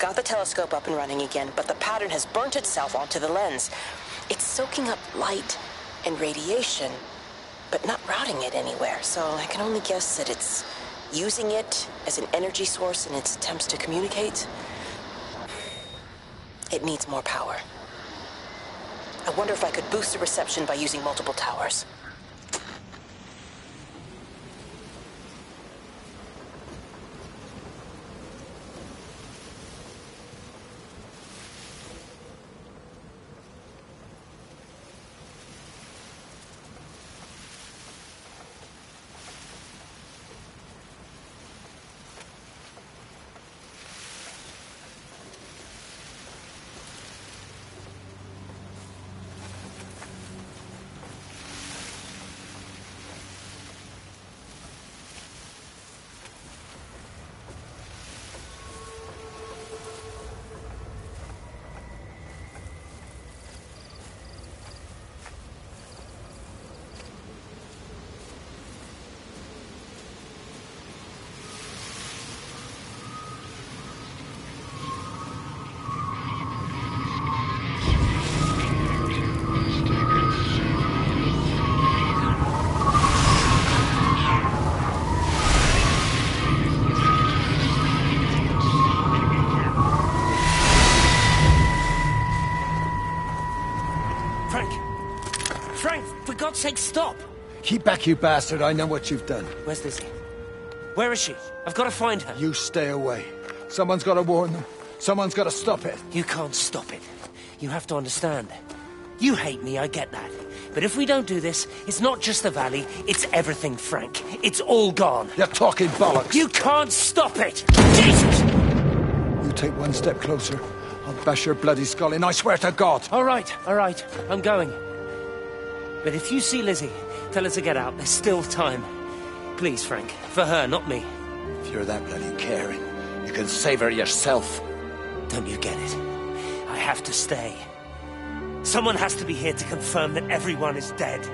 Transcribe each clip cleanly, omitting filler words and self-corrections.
got the telescope up and running again, but the pattern has burnt itself onto the lens. It's soaking up light and radiation, but not routing it anywhere, so I can only guess that it's using it as an energy source in its attempts to communicate. It needs more power. I wonder if I could boost the reception by using multiple towers. For God's sake, stop! Keep back, you bastard. I know what you've done. Where's Lizzie? Where is she? I've got to find her. You stay away. Someone's got to warn them. Someone's got to stop it. You can't stop it. You have to understand. You hate me, I get that. But if we don't do this, it's not just the valley, it's everything, Frank. It's all gone. You're talking bollocks. You can't stop it! Jesus! You take one step closer, I'll bash your bloody skull in, I swear to God. All right. I'm going. But if you see Lizzie, tell her to get out. There's still time. Please, Frank. For her, not me. If you're that bloody caring, you can save her yourself. Don't you get it? I have to stay. Someone has to be here to confirm that everyone is dead.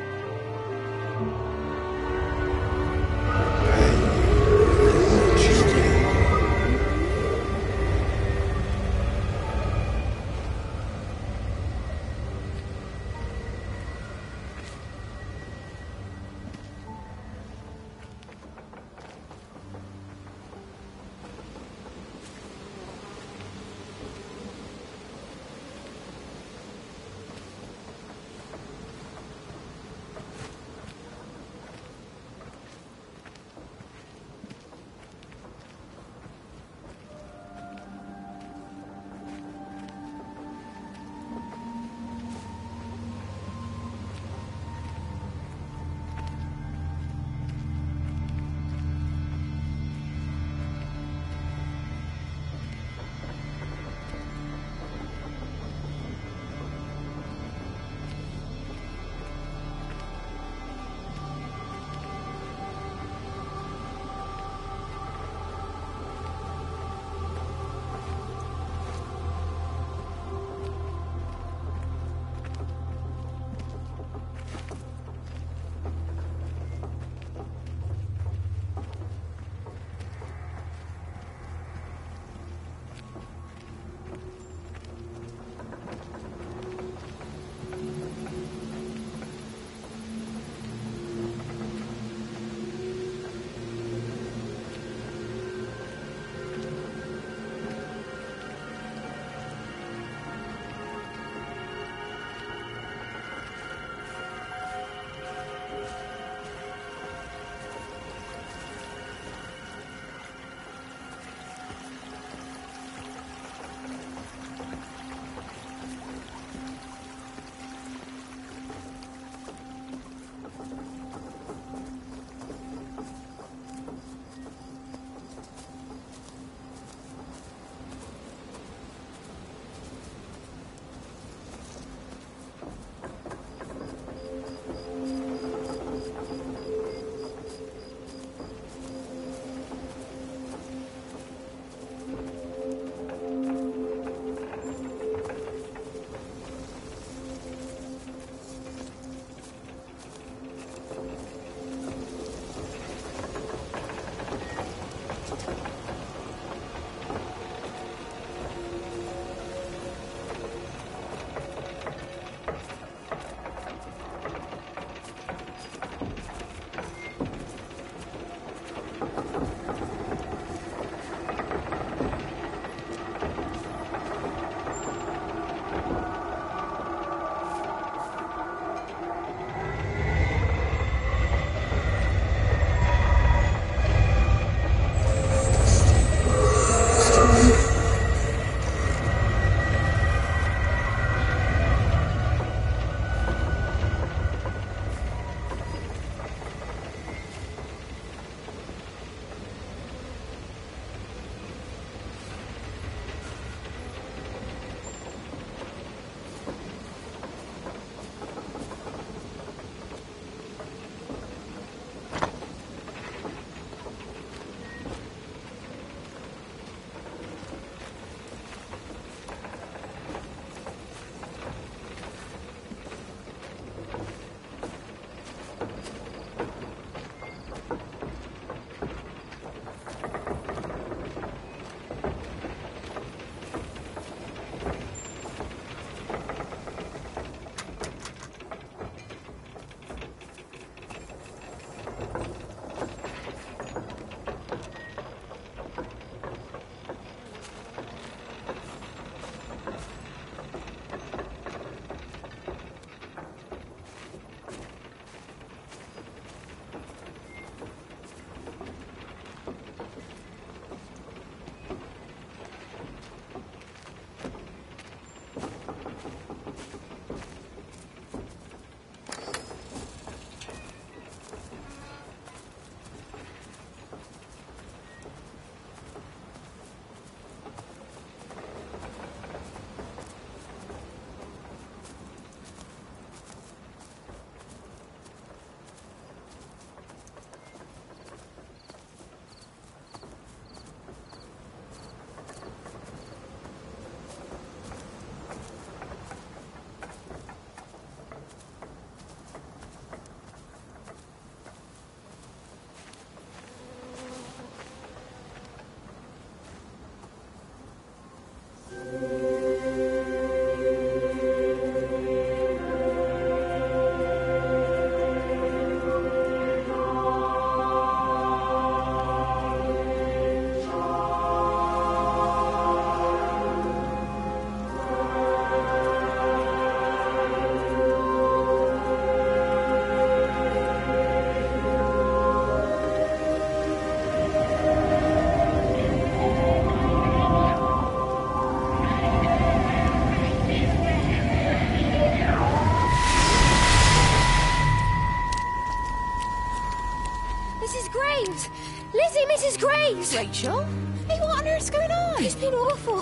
Mrs. Graves! Rachel? Hey, what on earth's going on? It's been awful.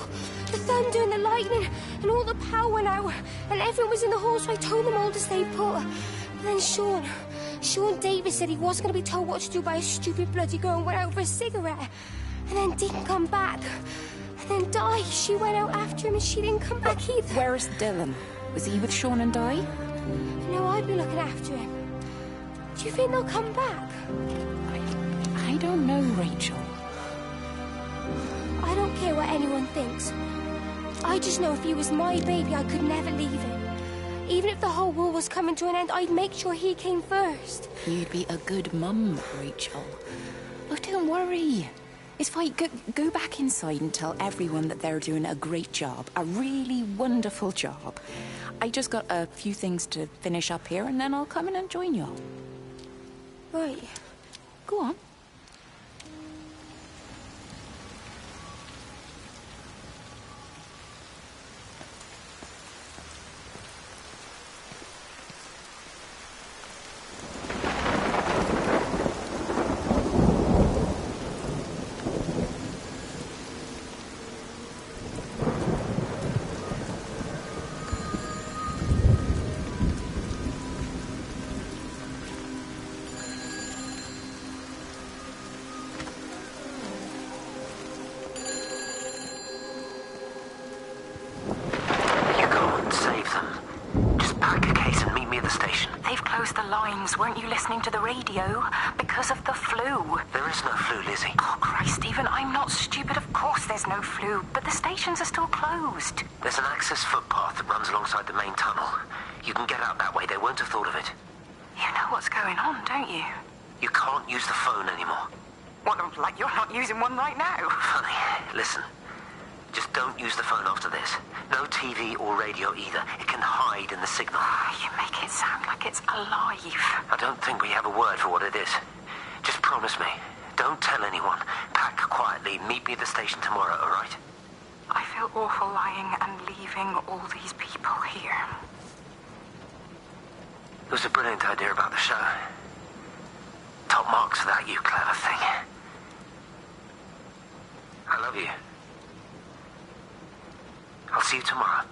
The thunder and the lightning and all the power went out and everyone was in the hall, so I told them all to stay put. But then Sean Davis said he wasn't going to be told what to do by a stupid bloody girl and went out for a cigarette. And then didn't come back. And then Di, she went out after him and she didn't come back either. Where's Dylan? Was he with Sean and Di? No, I'd be looking after him. Do you think they'll come back? I don't know, Rachel. I don't care what anyone thinks. I just know if he was my baby, I could never leave him. Even if the whole world was coming to an end, I'd make sure he came first. You'd be a good mum, Rachel. Oh, don't worry. It's fine. Go back inside and tell everyone that they're doing a great job. A really wonderful job. I just got a few things to finish up here, and then I'll come in and join you. Right. Go on. Weren't you listening to the radio? Because of the flu. There is no flu, Lizzie. Oh, Christ, Stephen, I'm not stupid. Of course there's no flu. But the stations are still closed. There's an access footpath that runs alongside the main tunnel. You can get out that way. They won't have thought of it. You know what's going on, don't you? You can't use the phone anymore. What, like you're not using one right now? Funny. Listen. Just don't use the phone after this. No TV or radio either. It can hide in the signal. You make it sound like it's alive. I don't think we have a word for what it is. Just promise me. Don't tell anyone. Pack quietly. Meet me at the station tomorrow, all right? I feel awful lying and leaving all these people here. It was a brilliant idea about the show. Top marks for that, you clever thing. I love you. I'll see you tomorrow.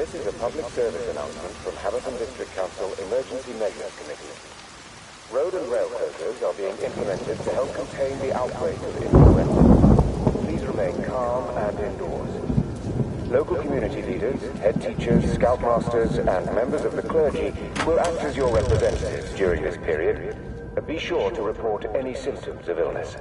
This is a public service announcement from Hamilton District Council Emergency Measures Committee. Road and rail closures are being implemented to help contain the outbreak of influenza. Please remain calm and indoors. Local community leaders, head teachers, scoutmasters, and members of the clergy will act as your representatives during this period. Be sure to report any symptoms of illness.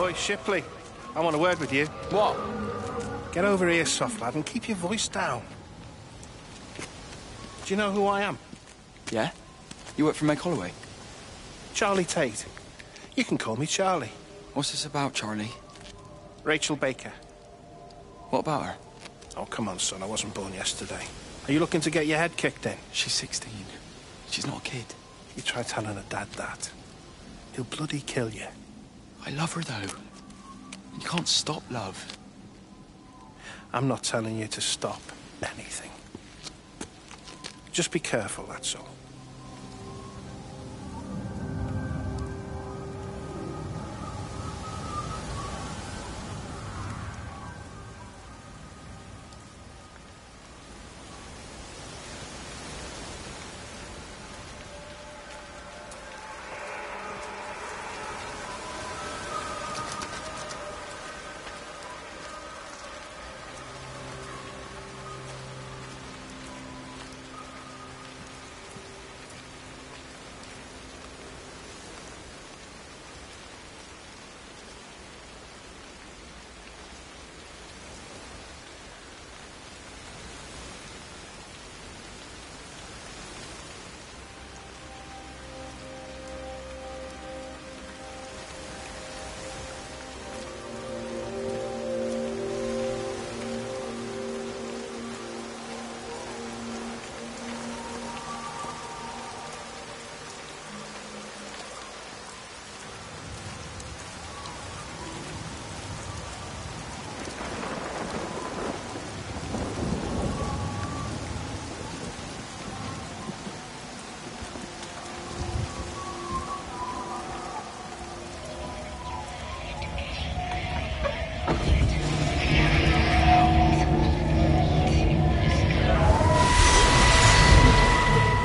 Oi, Shipley. I want a word with you. What? Get over here, soft lad, and keep your voice down. Do you know who I am? Yeah? You work for Meg Holloway? Charlie Tate. You can call me Charlie. What's this about, Charlie? Rachel Baker. What about her? Oh, come on, son. I wasn't born yesterday. Are you looking to get your head kicked in? She's 16. She's not a kid. You try telling her dad that. He'll bloody kill you. I love her, though. You can't stop love. I'm not telling you to stop anything. Just be careful, that's all.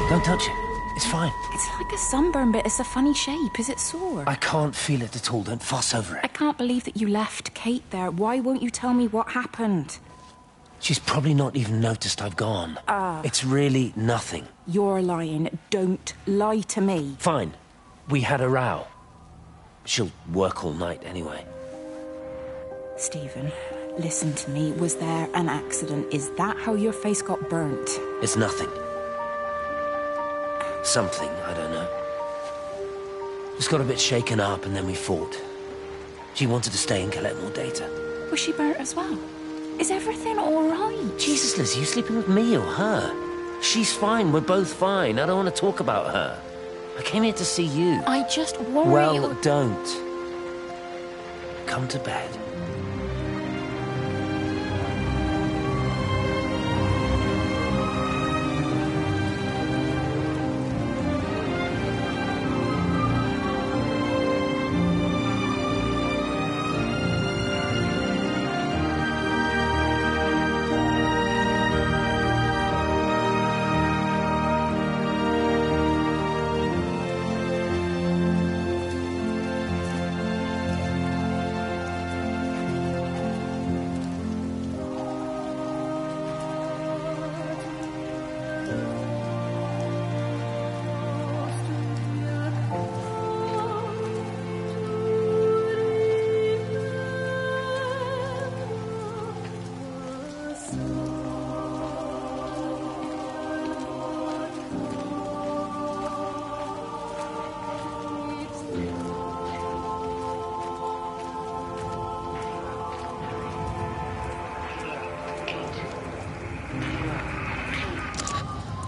Don't touch it. It's fine. It's like a sunburn, but it's a funny shape. Is it sore? I can't feel it at all. Don't fuss over I it. can't believe that you left Kate there. Why won't you tell me what happened? She's probably not even noticed I've gone. It's really nothing. You're lying. Don't lie to me. Fine. We had a row. She'll work all night anyway. Stephen, listen to me. Was there an accident? Is that how your face got burnt? It's nothing. Something, I don't know. Just got a bit shaken up and then we fought. She wanted to stay and collect more data. Was she burnt as well? Is everything all right? Jesus, Liz, are you sleeping with me or her? She's fine. We're both fine. I don't want to talk about her. I came here to see you. I just worry... Well, don't. Come to bed.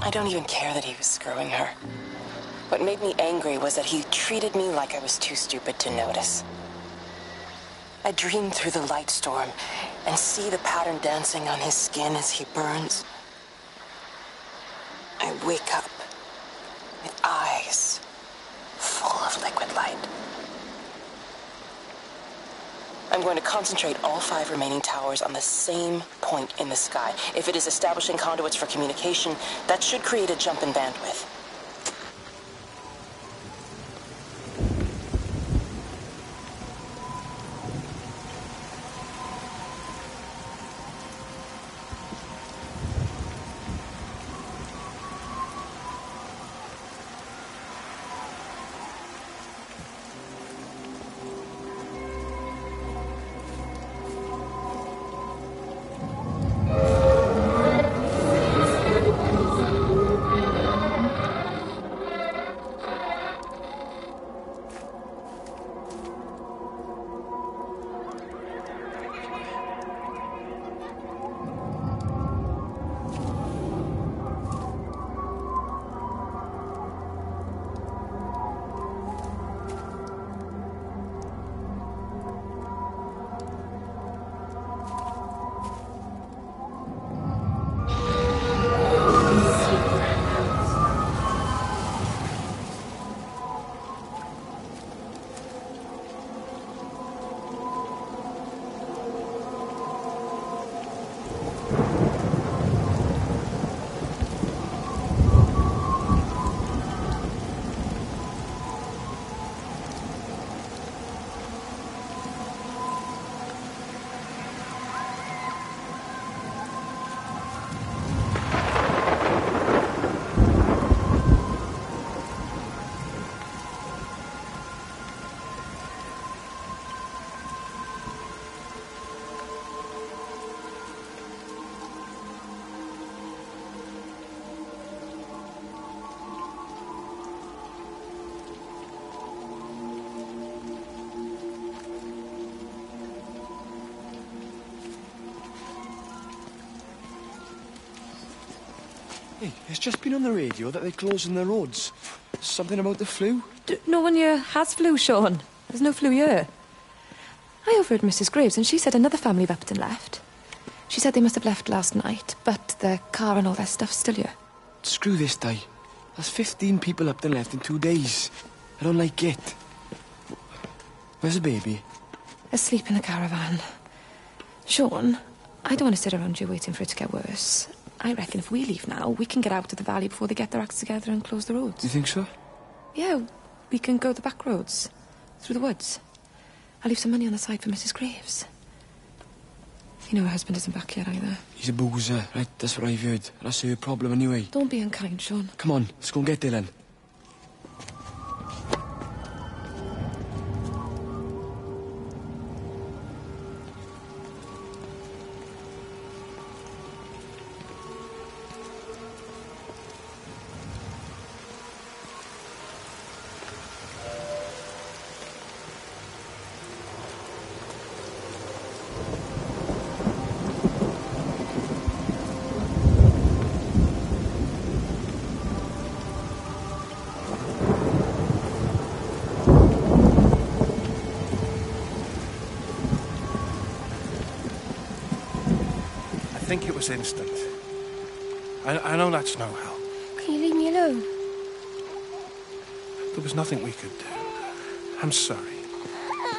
I don't even care that he was screwing her. What made me angry was that he treated me like I was too stupid to notice. I dream through the light storm and see the pattern dancing on his skin as he burns. I wake up with eyes full of liquid light. I'm going to concentrate all 5 remaining towers on the same point in the sky. If it is establishing conduits for communication, that should create a jump in bandwidth. Hey, it's just been on the radio that they're closing the roads. Something about the flu? No one here has flu, Sean. There's no flu here. I overheard Mrs. Graves, and she said another family of Upton left. She said they must have left last night, but their car and all their stuff's still here. Screw this, Di. There's 15 people Upton left in 2 days. I don't like it. Where's the baby? Asleep in the caravan. Sean, I don't want to sit around here waiting for it to get worse. I reckon if we leave now, we can get out of the valley before they get their acts together and close the roads. You think so? Yeah, we can go the back roads. Through the woods. I'll leave some money on the side for Mrs. Graves. You know her husband isn't back yet either. He's a boozer, right? That's what I've heard. That's her problem anyway. Don't be unkind, Sean. Come on, let's go and get Dylan. I think it was instant. I know that's no help. Can you leave me alone? There was nothing we could do. I'm sorry.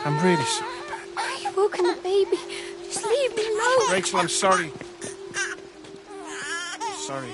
I'm really sorry, Pat. You've woken the baby. Just leave me alone. Rachel, I'm sorry. Sorry.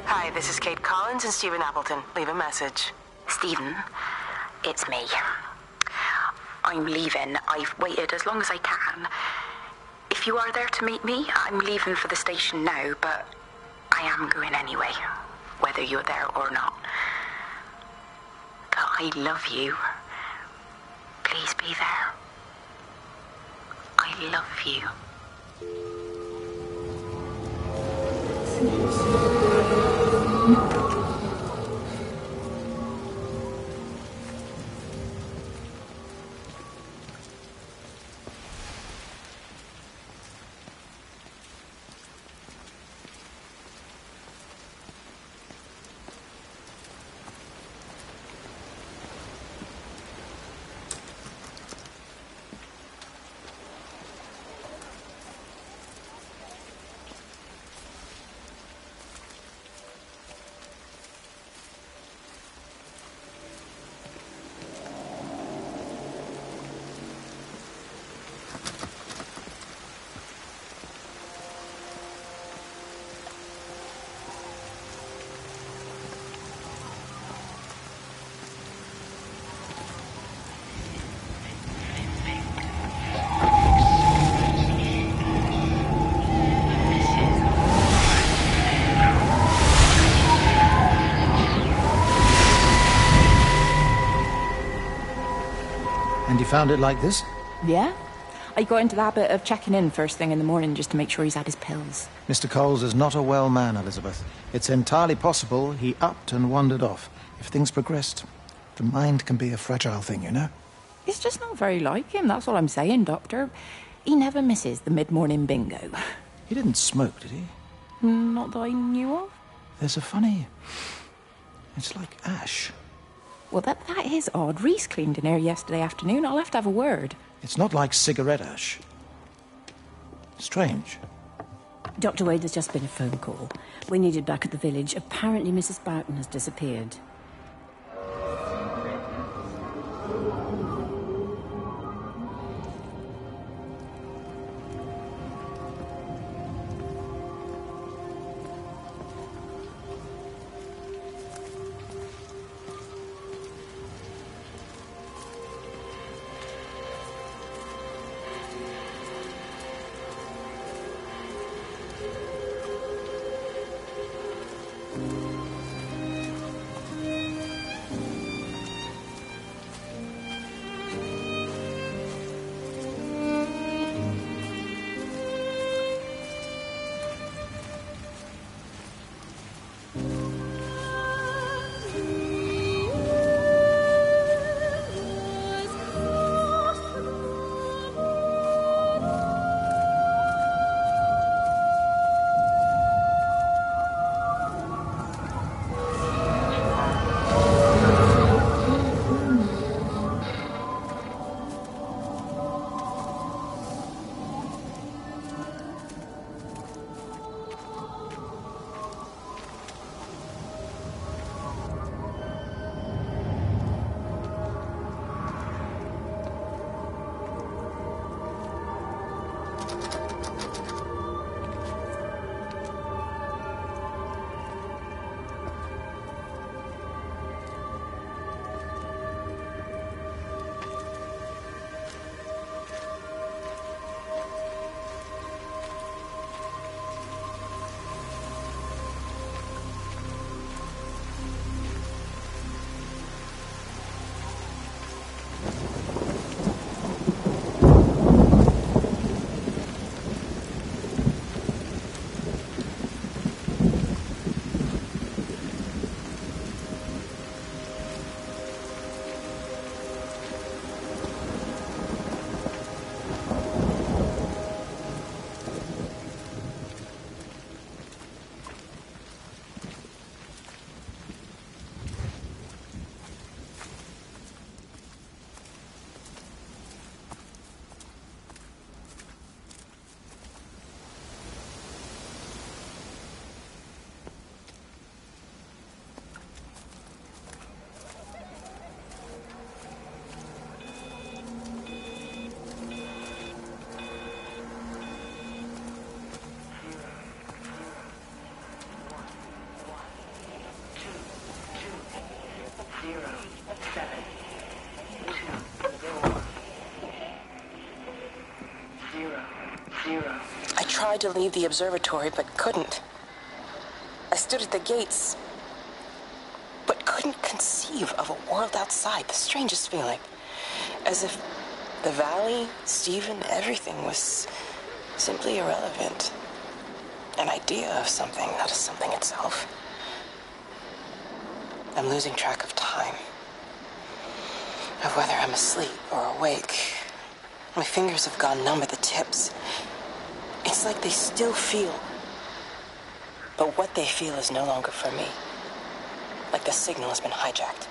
Hi, this is Kate Collins and Stephen Appleton. Leave a message. Stephen, it's me. I'm leaving. I've waited as long as I can. If you are there to meet me, I'm leaving for the station now, but I am going anyway, whether you're there or not. But I love you. Please be there. I love you. And you found it like this? Yeah. I got into the habit of checking in first thing in the morning just to make sure he's had his pills. Mr. Coles is not a well man, Elizabeth. It's entirely possible he upped and wandered off. If things progressed, the mind can be a fragile thing, you know? It's just not very like him, that's all I'm saying, Doctor. He never misses the mid-morning bingo. He didn't smoke, did he? Not that I knew of. There's a funny... It's like ash. Well, that is odd. Reese cleaned in here yesterday afternoon. I'll have to have a word. It's not like cigarette ash. Strange. Dr. Wade, there's just been a phone call. We're needed back at the village. Apparently Mrs. Boughton has disappeared. I tried to leave the observatory, but couldn't. I stood at the gates, but couldn't conceive of a world outside. The strangest feeling. As if the valley, Stephen, everything was simply irrelevant. An idea of something, not as something itself. I'm losing track of time. Of whether I'm asleep or awake. My fingers have gone numb at the tips. It's like they still feel. But what they feel is no longer for me. Like the signal has been hijacked.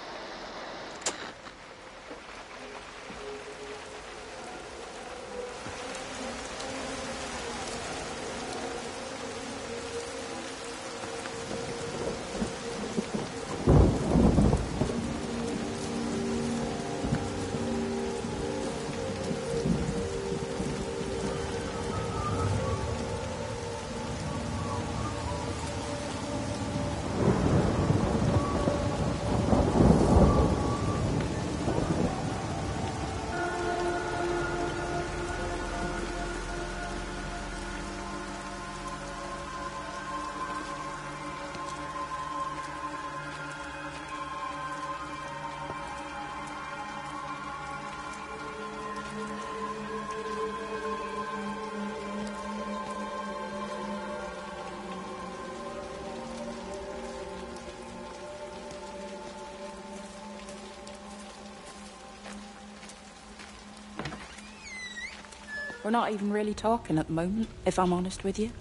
We're not even really talking at the moment, if I'm honest with you.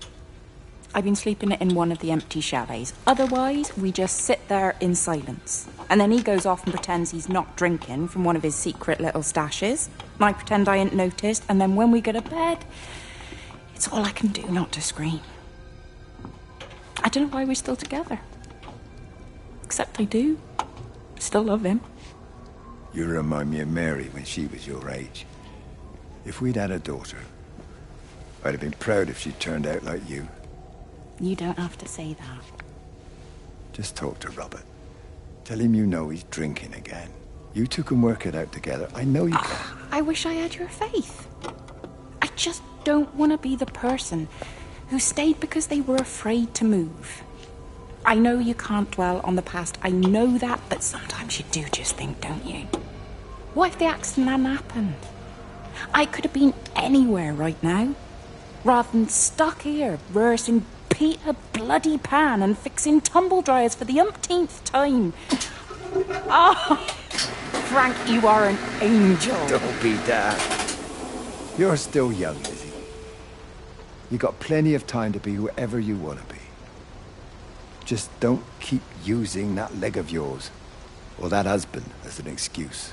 I've been sleeping in one of the empty chalets. Otherwise, we just sit there in silence. And then he goes off and pretends he's not drinking from one of his secret little stashes. And I pretend I ain't noticed. And then when we go to bed, it's all I can do not to scream. I don't know why we're still together. Except I do. Still love him. You remind me of Mary when she was your age. If we'd had a daughter, I'd have been proud if she turned out like you. You don't have to say that. Just talk to Robert. Tell him you know he's drinking again. You two can work it out together. I know you can. I wish I had your faith. I just don't want to be the person who stayed because they were afraid to move. I know you can't dwell on the past. I know that, but sometimes you do just think, don't you? What if the accident hadn't happened? I could have been anywhere right now, rather than stuck here rehearsing Peter bloody Pan and fixing tumble dryers for the umpteenth time. Oh, Frank, you are an angel. Don't be daft. You're still young, Lizzie. You got plenty of time to be whoever you want to be. Just don't keep using that leg of yours, or that husband, as an excuse.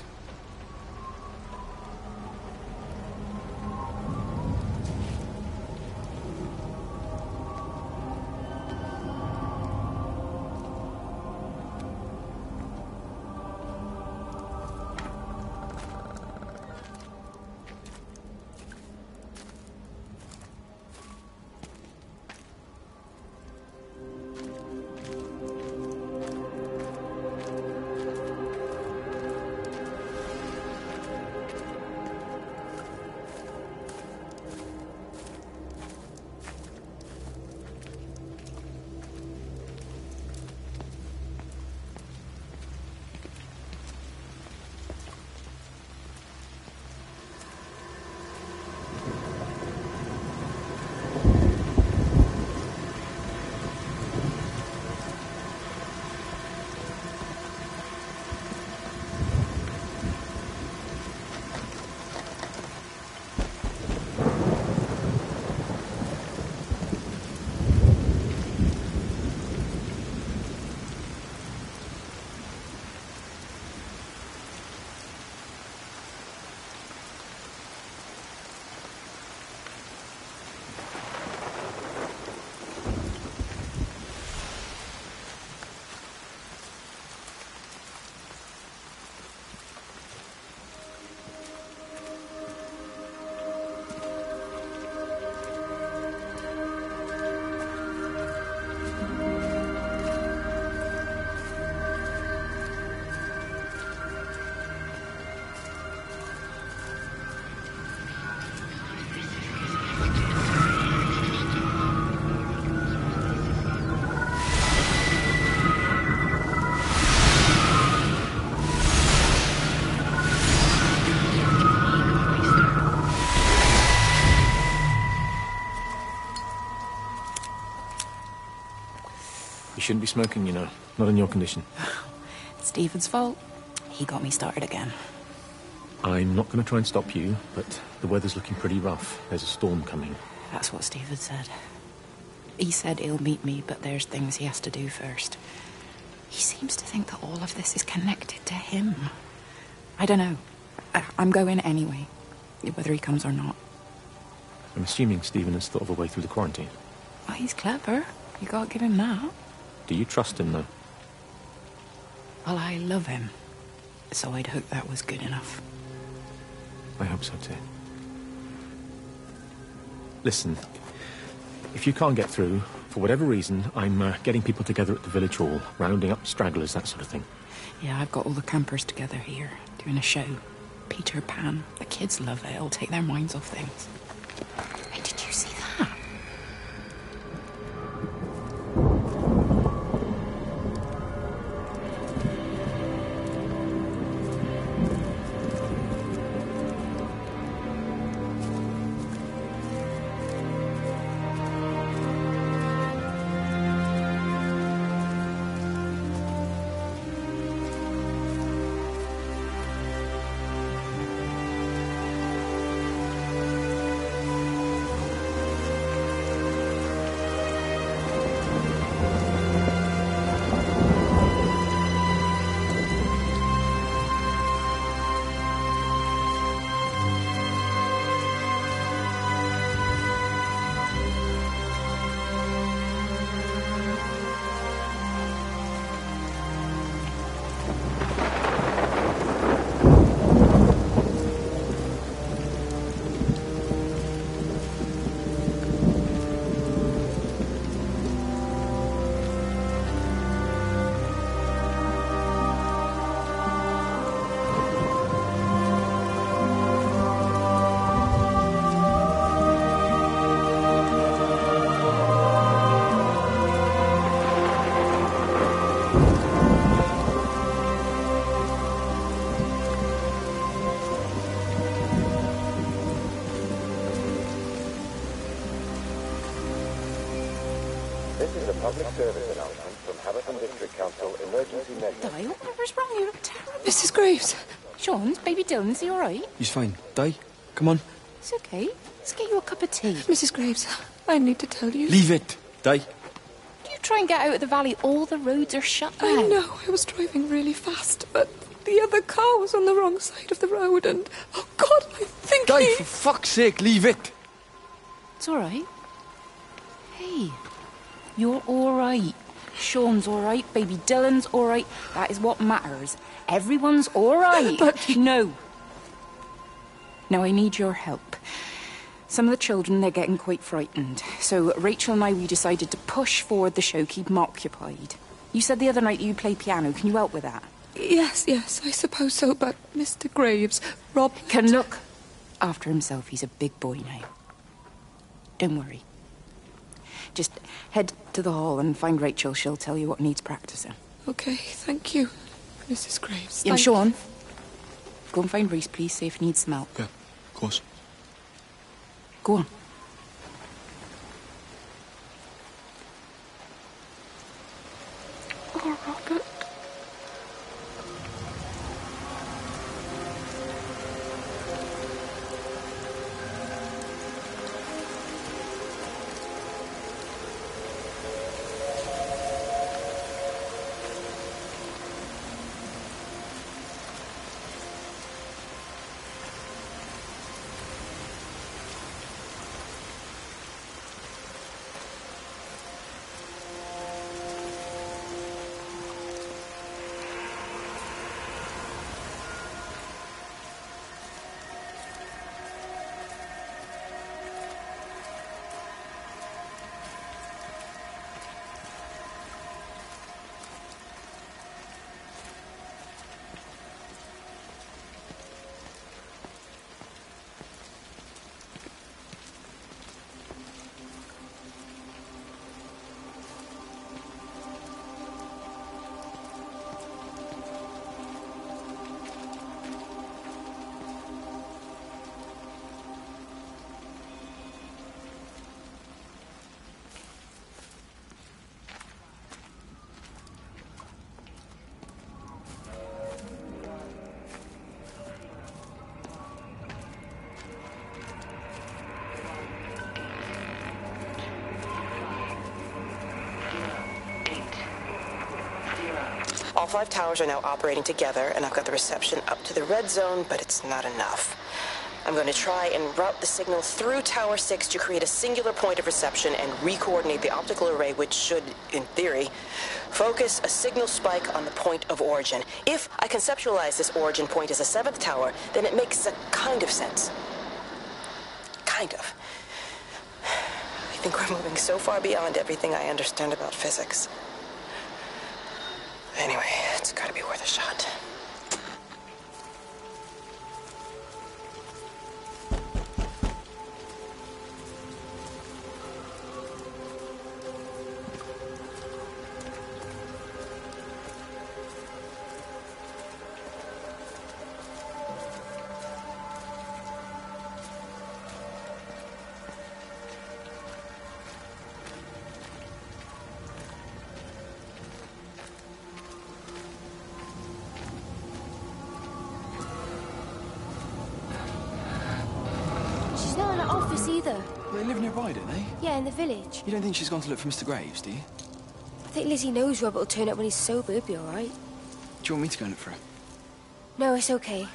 You shouldn't be smoking, you know. Not in your condition. It's Stephen's fault. He got me started again. I'm not going to try and stop you, but the weather's looking pretty rough. There's a storm coming. That's what Stephen said. He said he'll meet me, but there's things he has to do first. He seems to think that all of this is connected to him. I don't know. I'm going anyway, whether he comes or not. I'm assuming Stephen has thought of a way through the quarantine. Well, he's clever. You can't give him that. Do you trust him, though? Well, I love him. So I'd hope that was good enough. I hope so, too. Listen, if you can't get through, for whatever reason, I'm getting people together at the village hall, rounding up stragglers, that sort of thing. Yeah, I've got all the campers together here, doing a show. Peter Pan. The kids love it. It'll take their minds off things. Hey, did you see that? This is a public service announcement from Haverton District Council Emergency Measures. Di, whatever's wrong? You look terrible. Mrs. Graves. Sean, baby Dylan, is he all right? He's fine. Di, come on. It's okay. Let's get you a cup of tea. Mrs. Graves, I need to tell you. Leave it, Di. You try and get out of the valley. All the roads are shut now. I know. I was driving really fast, but the other car was on the wrong side of the road, and oh God, I think Di, for fuck's sake, leave it. It's all right. Hey, you're all right. Sean's all right. Baby Dylan's all right. That is what matters. Everyone's all right. But no. Now I need your help. Some of the children, they're getting quite frightened. So Rachel and I, we decided to push forward the show, keep them occupied. You said the other night that you play piano. Can you help with that? Yes, I suppose so, but Mr. Graves, Rob... Can look after himself. He's a big boy now. Don't worry. Just head to the hall and find Rachel. She'll tell you what needs practicing. Okay, thank you, Mrs. Graves. And Sean, go and find Reese, please. See if he needs some help. Yeah, of course. Go on. Oh, Robert. All 5 towers are now operating together, and I've got the reception up to the red zone, but it's not enough. I'm going to try and route the signal through Tower 6 to create a singular point of reception and re-coordinate the optical array, which should, in theory, focus a signal spike on the point of origin. If I conceptualize this origin point as a 7th tower, then it makes a kind of sense. Kind of. I think we're moving so far beyond everything I understand about physics. Anyway, it's gotta be worth a shot. Either. They live nearby, don't they? Yeah, in the village. You don't think she's gone to look for Mr. Graves, do you? I think Lizzie knows Robert will turn up when he's sober. He'll be all right. Do you want me to go and look for her? No, it's okay.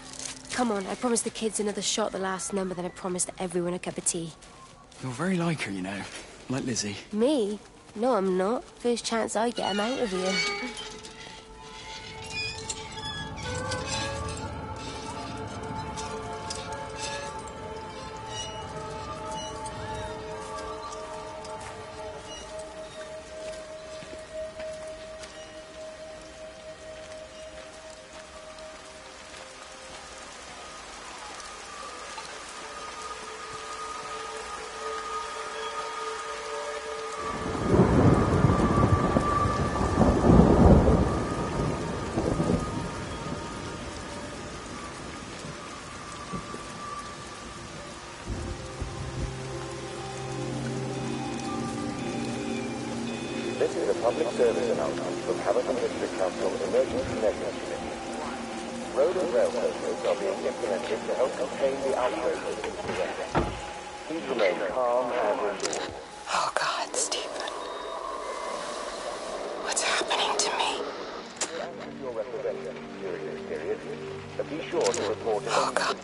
Come on, I promised the kids another shot the last number, then I promised everyone a cup of tea. You're very like her, you know. Like Lizzie. Me? No, I'm not. First chance I get, I'm out of here. This is a public service announcement from Hamilton District Council Emergency Measures Committee. Road and rail closures are being implemented to help contain the outbreak of influenza. Please remain calm and indoors. Oh, God, Stephen. What's happening to me? Access your reservation during this period, but be sure to report it. Oh, God.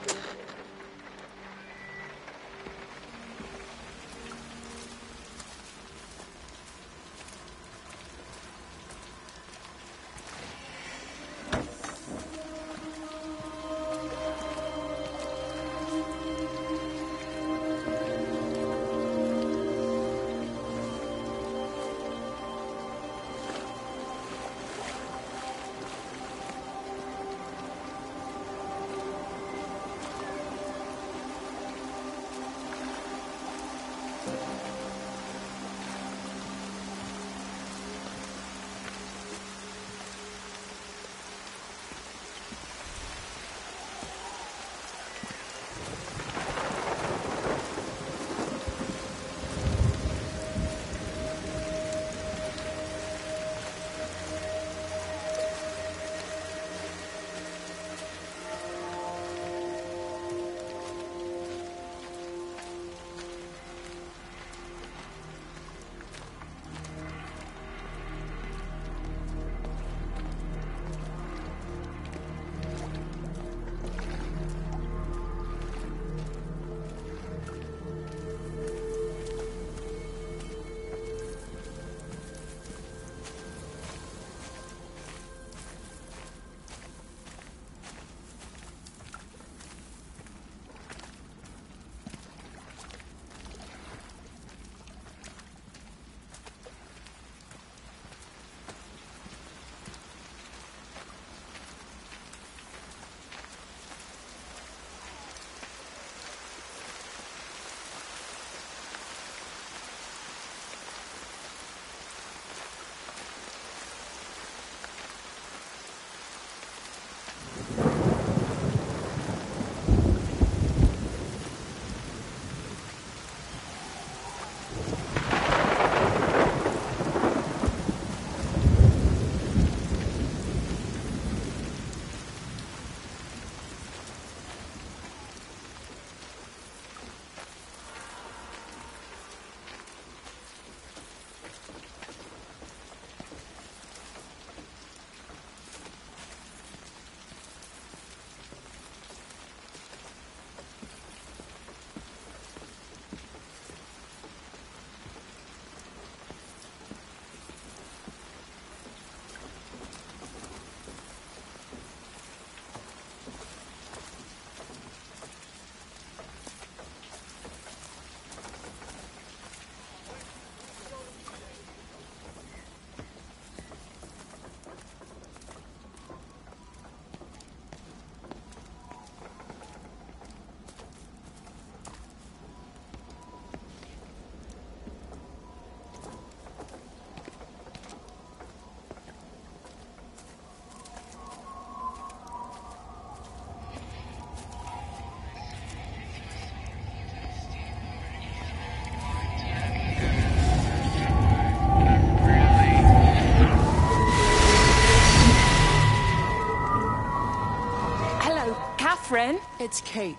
Catherine? It's Kate.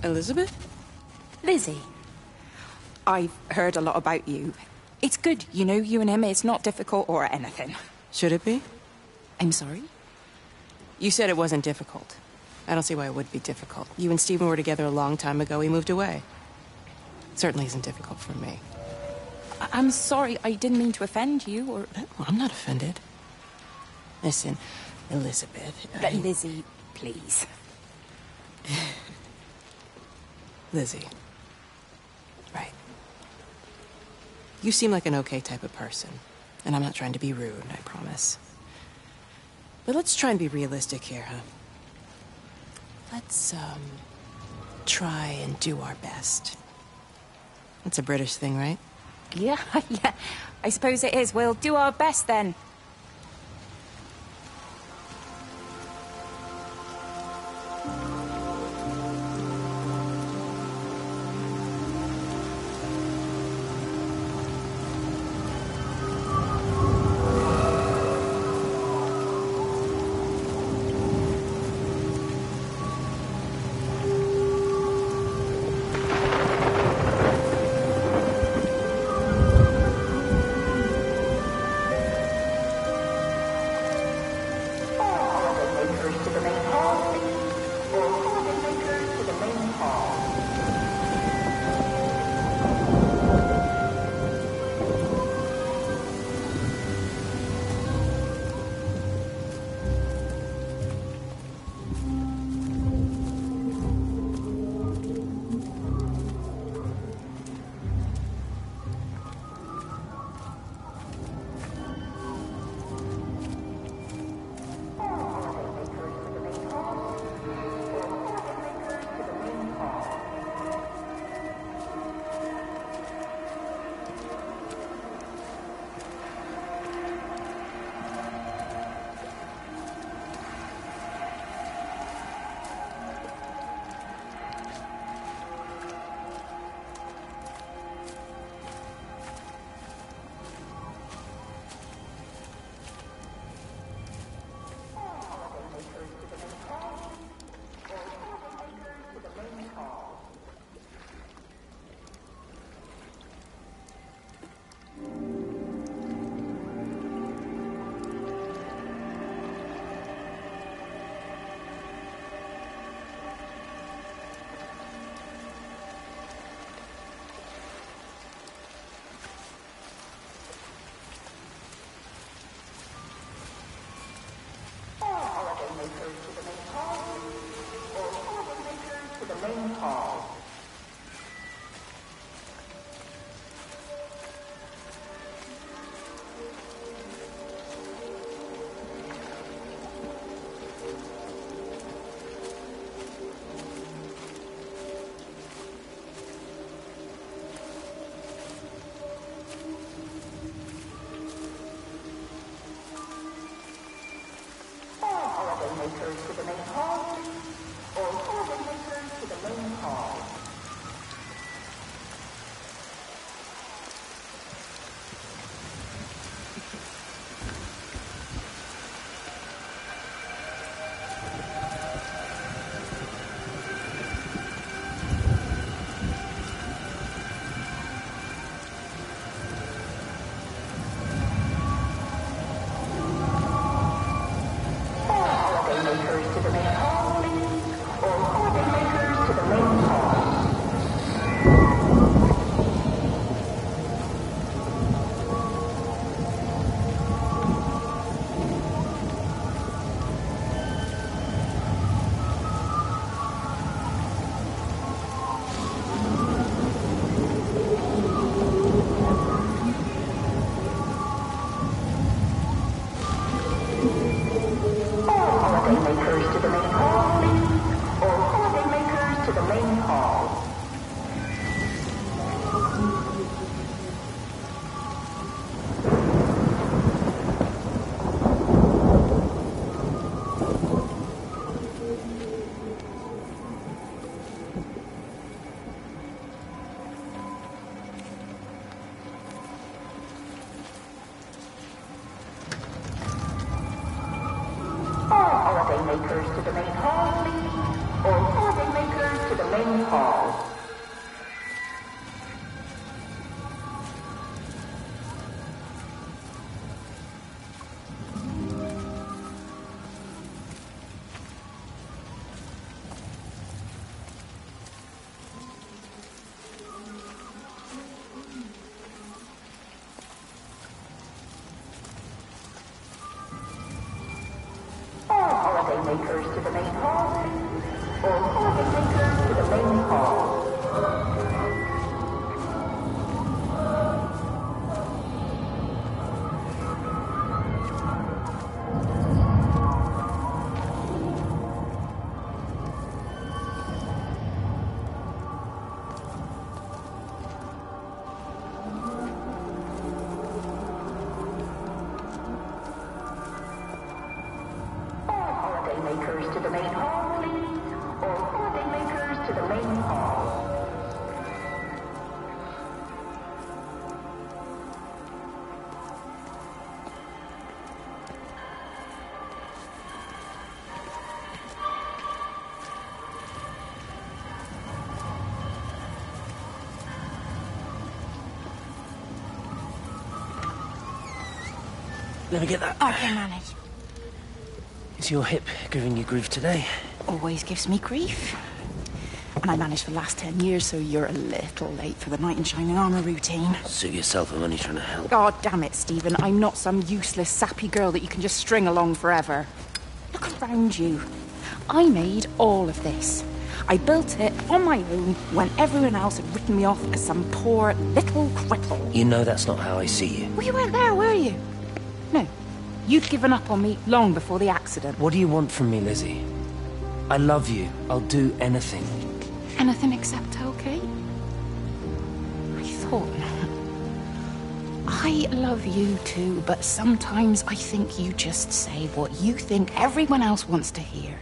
Elizabeth? Lizzie. I've heard a lot about you. It's good, you know, you and him. It's not difficult or anything. Should it be? I'm sorry? You said it wasn't difficult. I don't see why it would be difficult. You and Stephen were together a long time ago. He moved away. It certainly isn't difficult for me. I'm sorry. I didn't mean to offend you, or... Well, I'm not offended. Listen, Elizabeth... Lizzie, please. Lizzie. Right. You seem like an okay type of person. And I'm not trying to be rude, I promise. But let's try and be realistic here, huh? Let's, try and do our best. That's a British thing, right? Yeah, yeah. I suppose it is. We'll do our best, then. holidaymakers to the main hall, please. All holidaymakers to the main hall. Holidaymakers to the main hall, please. All holidaymakers to the main hall. Holidaymakers to the main hall, please. All holidaymakers to the main hall. Let me get that. I can manage. Is your hip giving you grief today? Always gives me grief. And I managed for the last 10 years, so you're a little late for the knight in shining armour routine. Suit yourself, I'm only trying to help. God damn it, Stephen. I'm not some useless, sappy girl that you can just string along forever. Look around you. I made all of this. I built it on my own when everyone else had written me off as some poor little cripple. You know that's not how I see you. Well, you weren't there, were you? No. You'd given up on me long before the accident. What do you want from me, Lizzie? I love you. I'll do anything. Anything except okay? I thought not. I love you too, but sometimes I think you just say what you think everyone else wants to hear.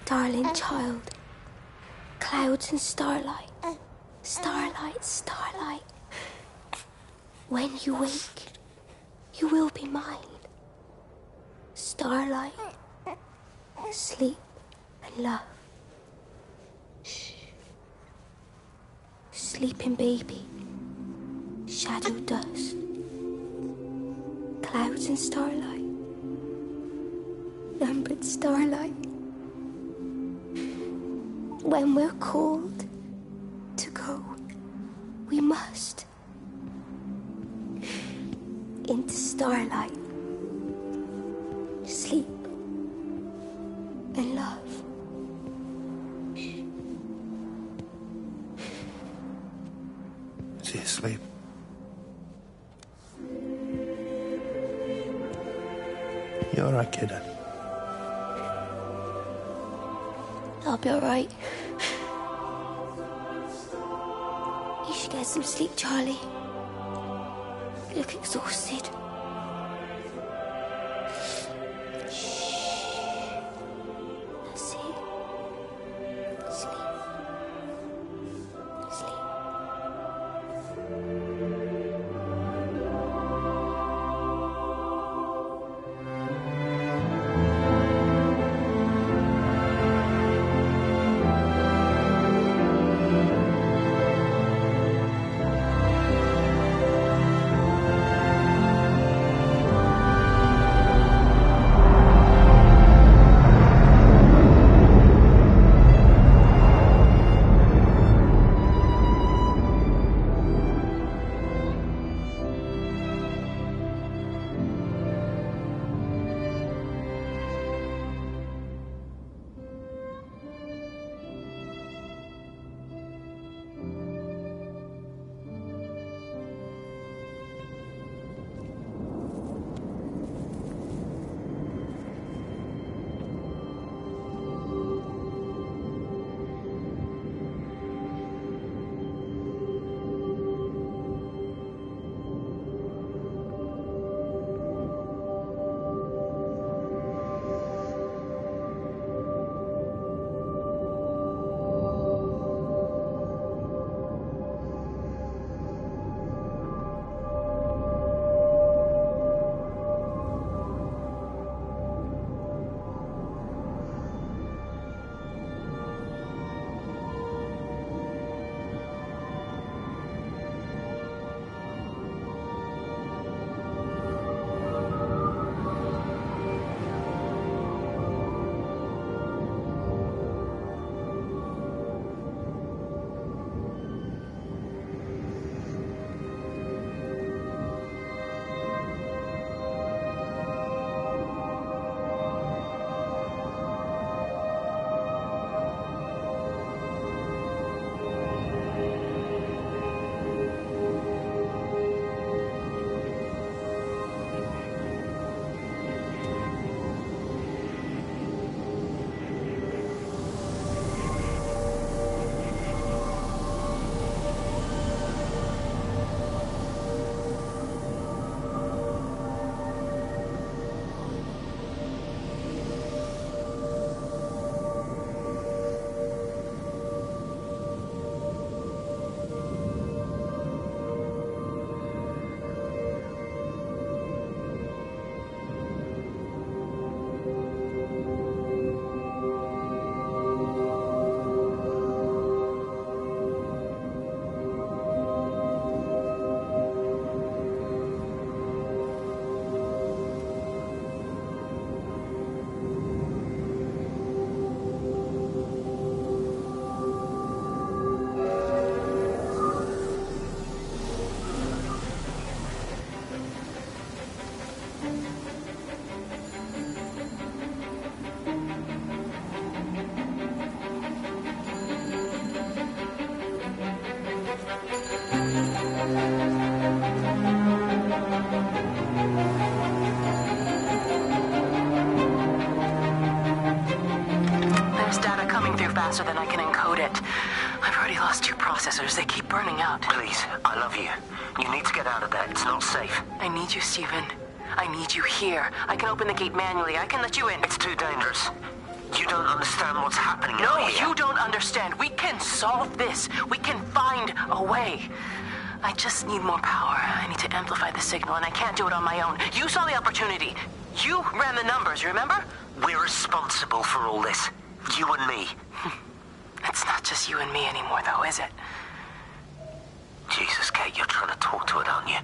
Darling child, clouds and starlight, starlight, starlight. When you wake, you will be mine. Starlight, sleep and love. Shh. Sleeping baby, shadow dust, clouds and starlight, numbered starlight. When we're called to go, we must into starlight, sleep and love. Is he asleep? You all right, kid? I'll be all right. You should get some sleep, Charlie. You look exhausted. That's it. Sleep. Sleep. faster than I can encode it. I've already lost 2 processors. They keep burning out. Please, I love you. You need to get out of there. It's not safe. I need you, Stephen. I need you here. I can open the gate manually. I can let you in. It's too dangerous. You don't understand what's happening out here. No, you don't understand. We can solve this. We can find a way. I just need more power. I need to amplify the signal, and I can't do it on my own. You saw the opportunity. You ran the numbers, remember? We're responsible for all this. You and me. It's not just you and me anymore, though, is it? Jesus, Kate, you're trying to talk to it, aren't you?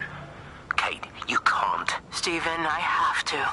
Kate, you can't. Stephen, I have to.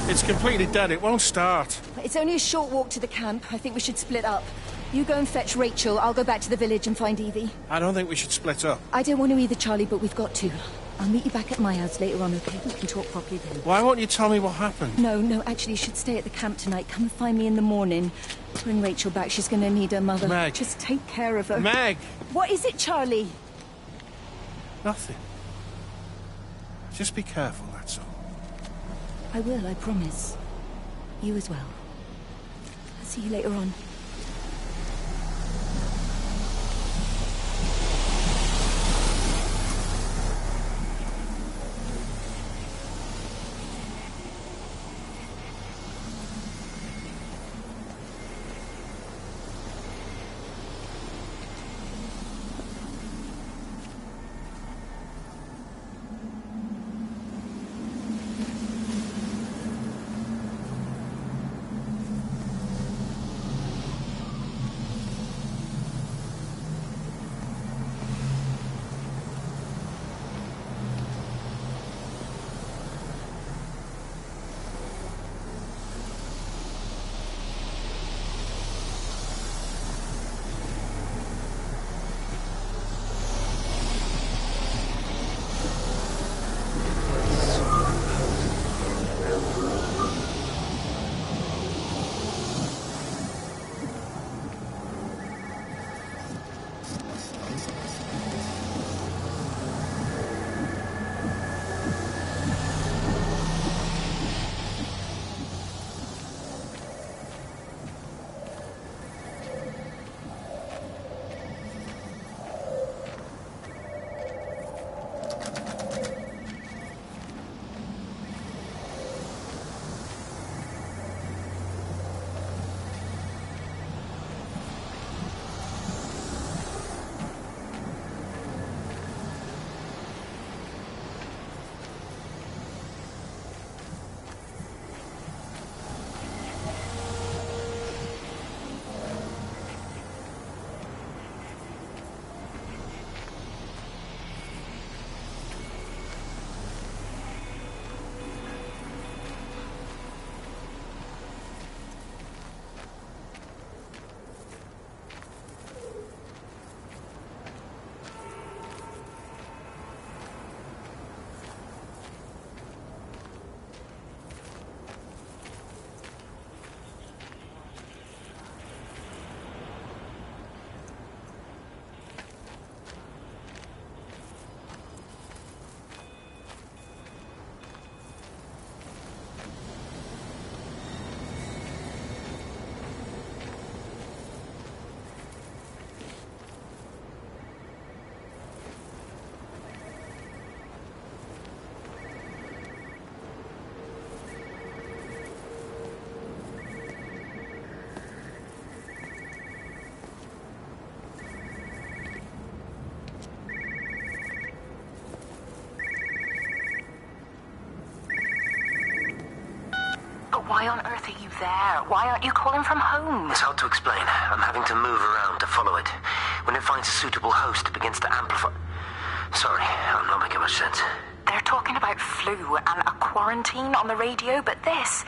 It's completely dead. It won't start. It's only a short walk to the camp. I think we should split up. You go and fetch Rachel. I'll go back to the village and find Evie. I don't think we should split up. I don't want to either, Charlie, but we've got to. I'll meet you back at my house later on, okay? We can talk properly then. Why won't you tell me what happened? No, actually, you should stay at the camp tonight. Come and find me in the morning. Bring Rachel back. She's going to need her mother. Meg. Just take care of her. Meg! What is it, Charlie? Nothing. Just be careful, that's all. I will, I promise. You as well. I'll see you later on. Why on earth are you there? Why aren't you calling from home? It's hard to explain. I'm having to move around to follow it. When it finds a suitable host, it begins to amplify. Sorry, I'm not making much sense. They're talking about flu and a quarantine on the radio, but this...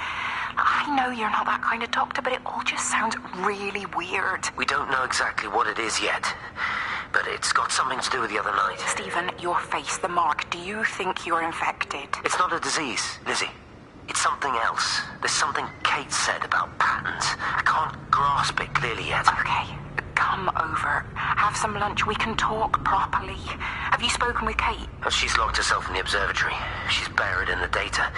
I know you're not that kind of doctor, but it all just sounds really weird. We don't know exactly what it is yet, but it's got something to do with the other night. Stephen, your face, the mark, do you think you're infected? It's not a disease, Lizzie. It's something else. There's something Kate said about patterns. I can't grasp it clearly yet. Okay, come over. Have some lunch. We can talk properly. Have you spoken with Kate? She's locked herself in the observatory. She's buried in the data.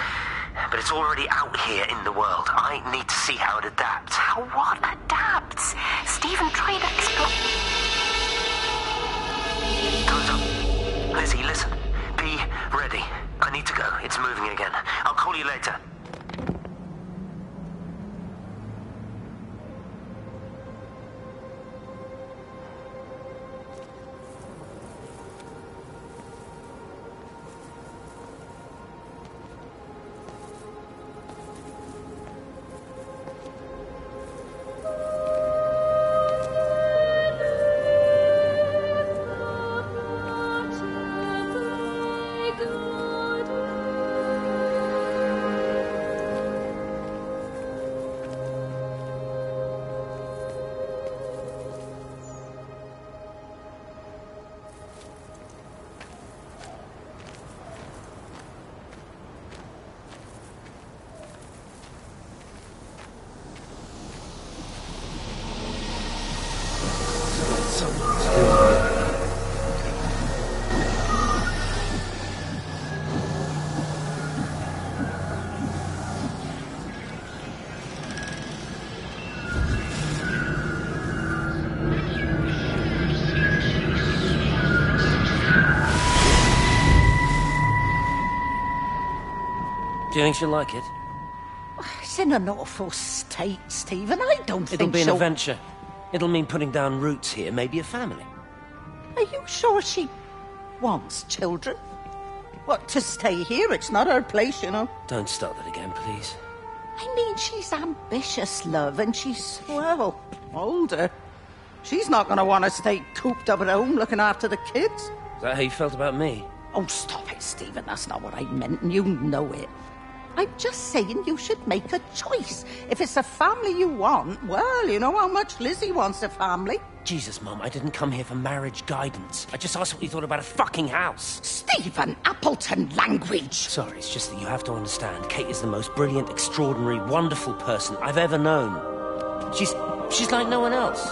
But it's already out here in the world. I need to see how it adapts. How what adapts? Stephen tried to explain. Time's up. Lizzie, listen. Be ready. I need to go. It's moving again. I'll call you later. Do you think she'll like it? It's in an awful state, Stephen. I don't think It'll be an she'll... adventure. It'll mean putting down roots here, maybe a family. Are you sure she wants children? What, to stay here? It's not her place, you know. Don't start that again, please. I mean, she's ambitious, love, and she's, well, older. She's not going to want to stay cooped up at home looking after the kids. Is that how you felt about me? Oh, stop it, Stephen. That's not what I meant, and you know it. I'm just saying you should make a choice. If it's a family you want, well, you know how much Lizzie wants a family. Jesus, Mum, I didn't come here for marriage guidance. I just asked what you thought about a fucking house. Stephen Appleton language. Sorry, it's just that you have to understand. Kate is the most brilliant, extraordinary, wonderful person I've ever known. She's like no one else.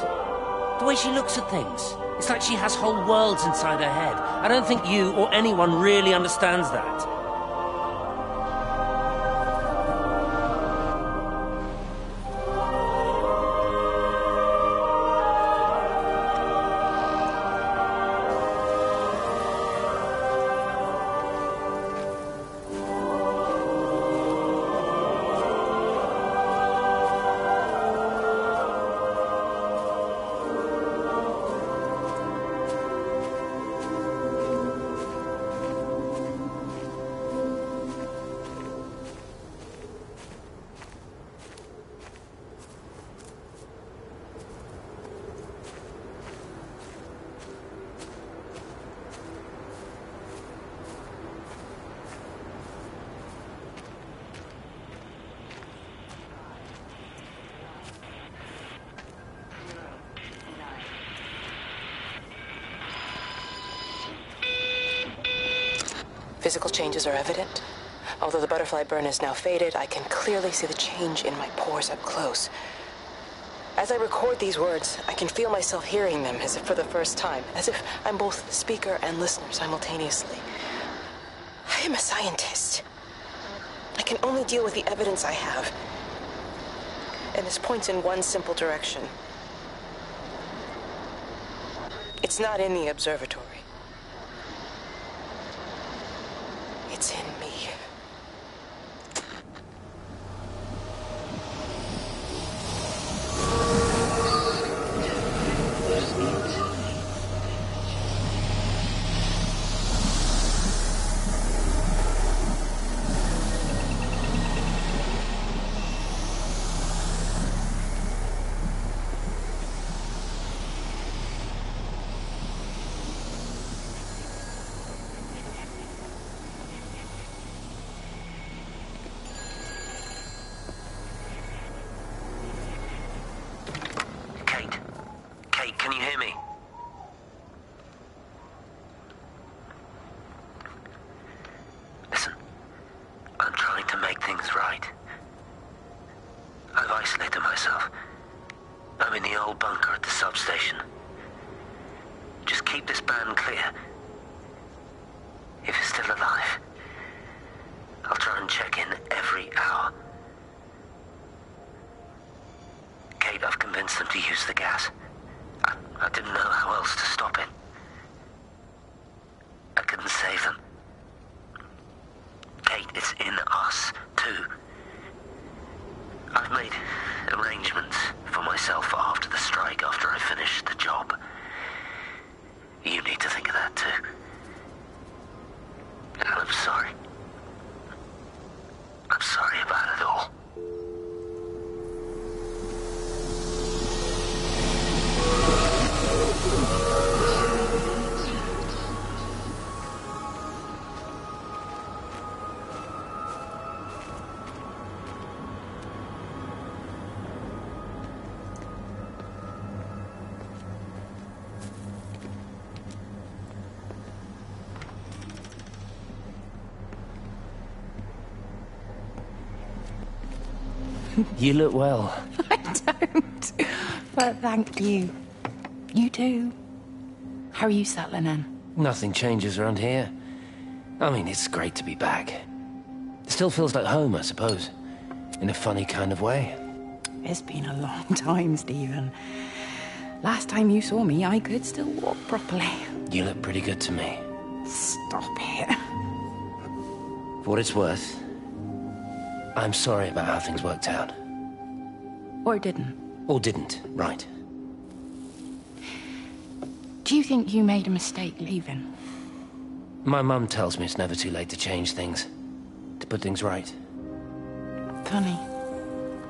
The way she looks at things. It's like she has whole worlds inside her head. I don't think you or anyone really understands that. Physical changes are evident. Although the butterfly burn is now faded, I can clearly see the change in my pores up close. As I record these words, I can feel myself hearing them as if for the first time, as if I'm both speaker and listener simultaneously. I am a scientist. I can only deal with the evidence I have. And this points in one simple direction. It's not in the observatory. It's in me. Can you hear me? Listen, I'm trying to make things right. yourself. I'm in the old bunker at the substation. Just keep this band clear. If it's still alive, I'll try and check in every hour. Kate, I've convinced them to use the gas. I didn't know how else to stop it. I couldn't save them. Kate, it's in us, too. I've made arrangements for myself after the strike, after I finish the job. You need to think of that, too. And I'm sorry. I'm sorry about it all. You look well. I don't. But thank you. You do. How are you settling in? Nothing changes around here. I mean, it's great to be back. It still feels like home, I suppose. In a funny kind of way. It's been a long time, Stephen. Last time you saw me, I could still walk properly. You look pretty good to me. Stop it. For what it's worth, I'm sorry about how things worked out. Or didn't. Or didn't, right. Do you think you made a mistake leaving? My mum tells me it's never too late to change things. To put things right. Funny.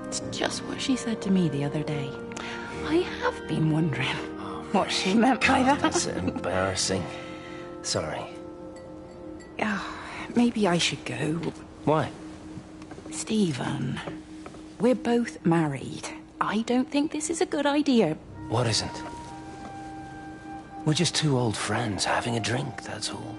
It's just what she said to me the other day. I have been wondering what she meant by that. That's embarrassing. Sorry. Maybe I should go. Why? Stephen, we're both married. I don't think this is a good idea. What isn't? We're just two old friends having a drink, that's all.